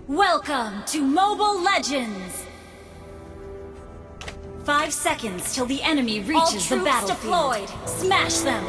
Welcome to Mobile Legends! 5 seconds till the enemy reaches the battlefield. Deployed. Smash them!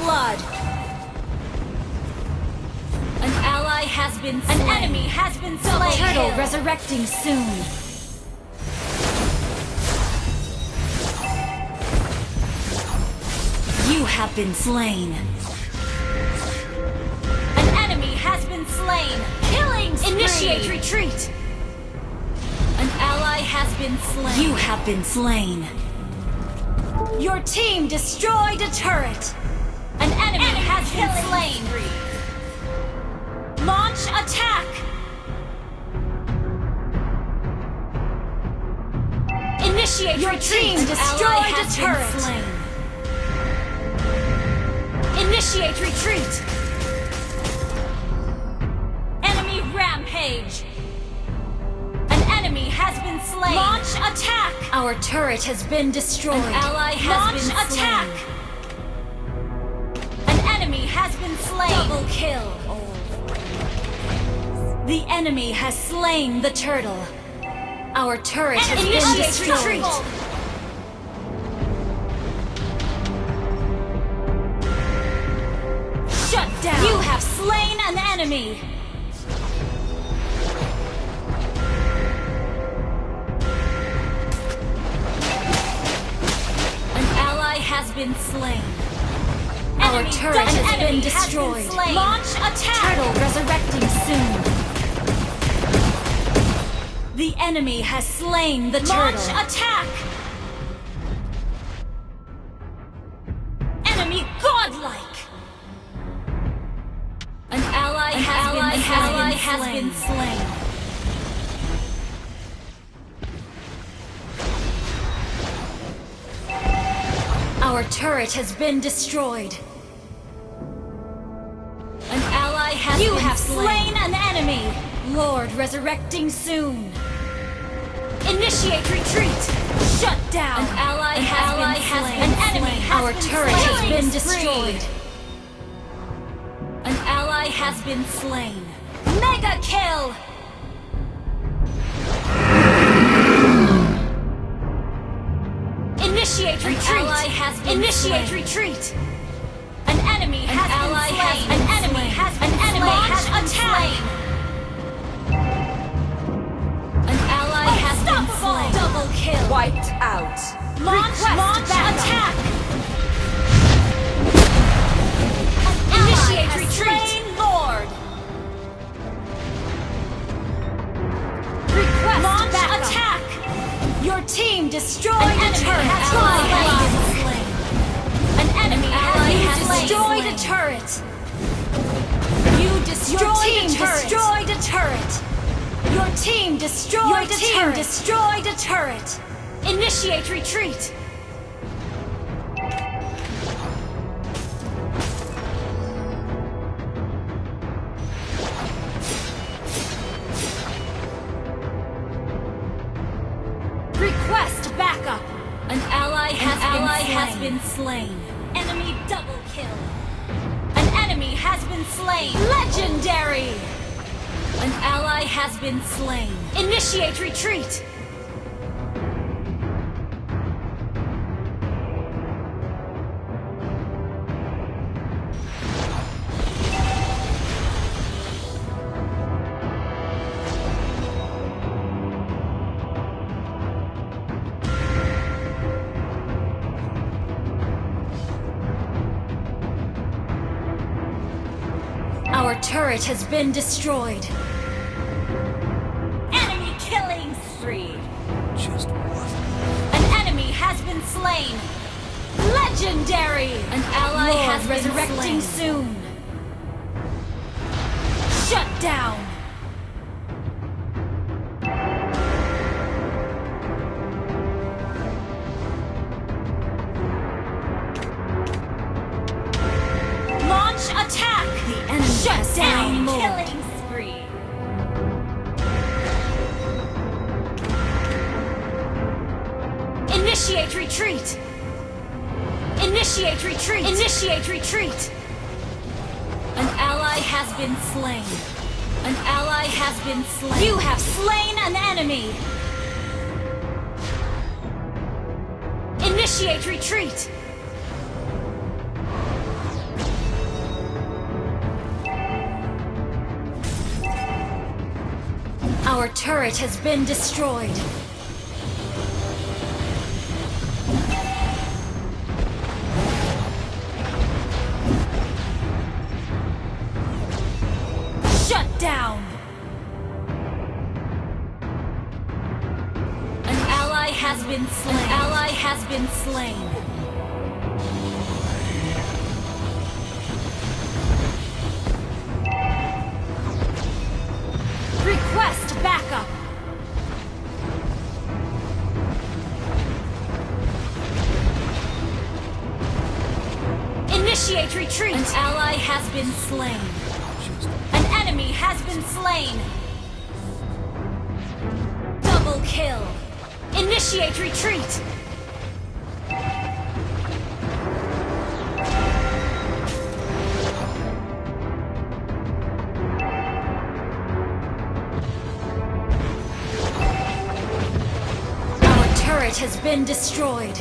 Blood. An ally has been slain. An enemy has been slain. Turtle resurrecting soon. You have been slain. An enemy has been slain. Killing spree. Initiate retreat. An ally has been slain. You have been slain. Your team destroyed a turret. An enemy has been slain. Launch attack. Initiate your team destroyed a turret. Initiate retreat. Enemy rampage. An enemy has been slain. Launch attack. Our turret has been destroyed. An ally has been slain. Launch attack. Has been slain. Double kill. The enemy has slain the turtle. Our turret has been destroyed. Shut down. You have slain an enemy. An ally has been slain. Our turret has been destroyed. Launch attack! Turtle resurrecting soon. The enemy has slain the turtle. Launch attack! Enemy godlike! An ally has been slain. Our turret has been destroyed. An ally has been slain. You have slain an enemy. Lord resurrecting soon. Initiate retreat. Shut down. An ally has been slain. An enemy has been slain. Our turret has been destroyed. An ally has been slain. Mega kill. Initiate retreat. Initiate retreat. An enemy has been slain. An enemy has been slain. An ally has been slain. Double kill. Wiped out. Launch attack. Initiate retreat. Lord. Request launch attack. Your team destroyed a turret. An enemy has destroyed a turret. You destroyed a turret. Your team destroyed a turret. Initiate retreat. Request backup. An ally has been slain. Enemy double kill. An enemy has been slain. Legendary. An ally has been slain. Initiate retreat. Our turret has been destroyed. Enemy killing spree. Just wasn't. An enemy has been slain. Legendary. An ally has been resurrecting soon. Shut down. attack! The enemy shut down. Killing spree. Initiate retreat. Initiate retreat. Initiate retreat. An ally has been slain. An ally has been slain. You have slain an enemy. Initiate retreat. Our turret has been destroyed. Shut down. An ally has been slain. An ally has been slain. Request backup! Initiate retreat! An ally has been slain. An enemy has been slain. Double kill. Initiate retreat! Turret has been destroyed.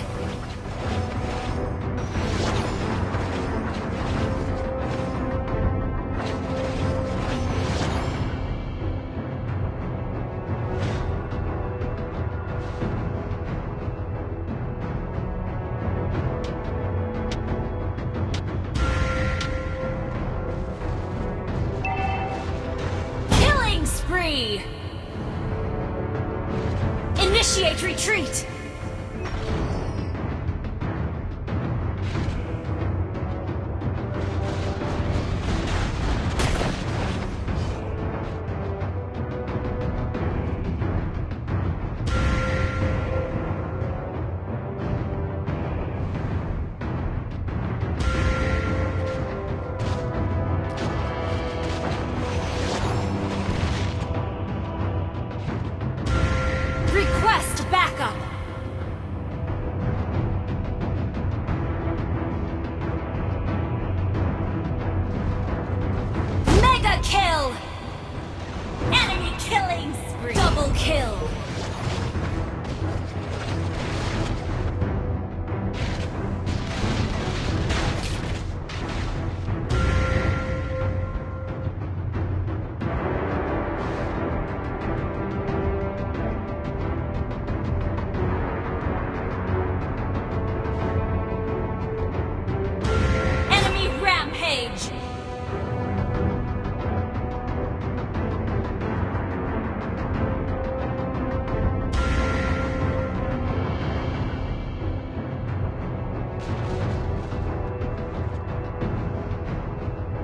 Killing spree! Initiate retreat! Request backup! Mega kill! Enemy killing spree! Double kill!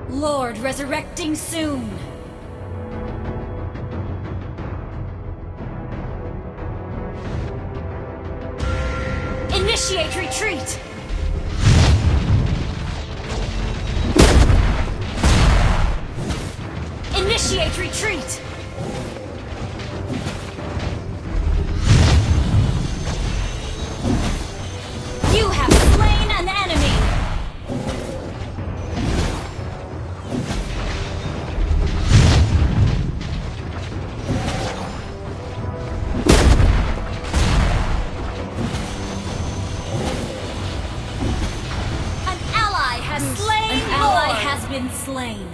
Lord resurrecting soon. Initiate retreat. Initiate retreat. You have slain an enemy. Been slain.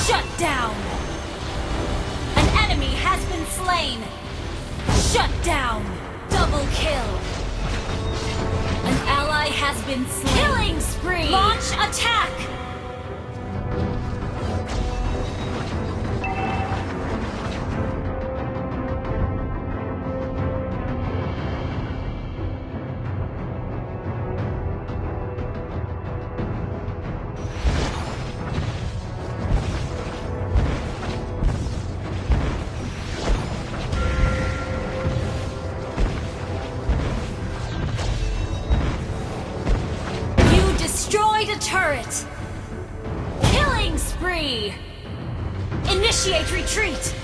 Shut down. An enemy has been slain. Shut down. Double kill. An ally has been slain. Killing spree! Launch attack! turret! Killing spree! Initiate retreat!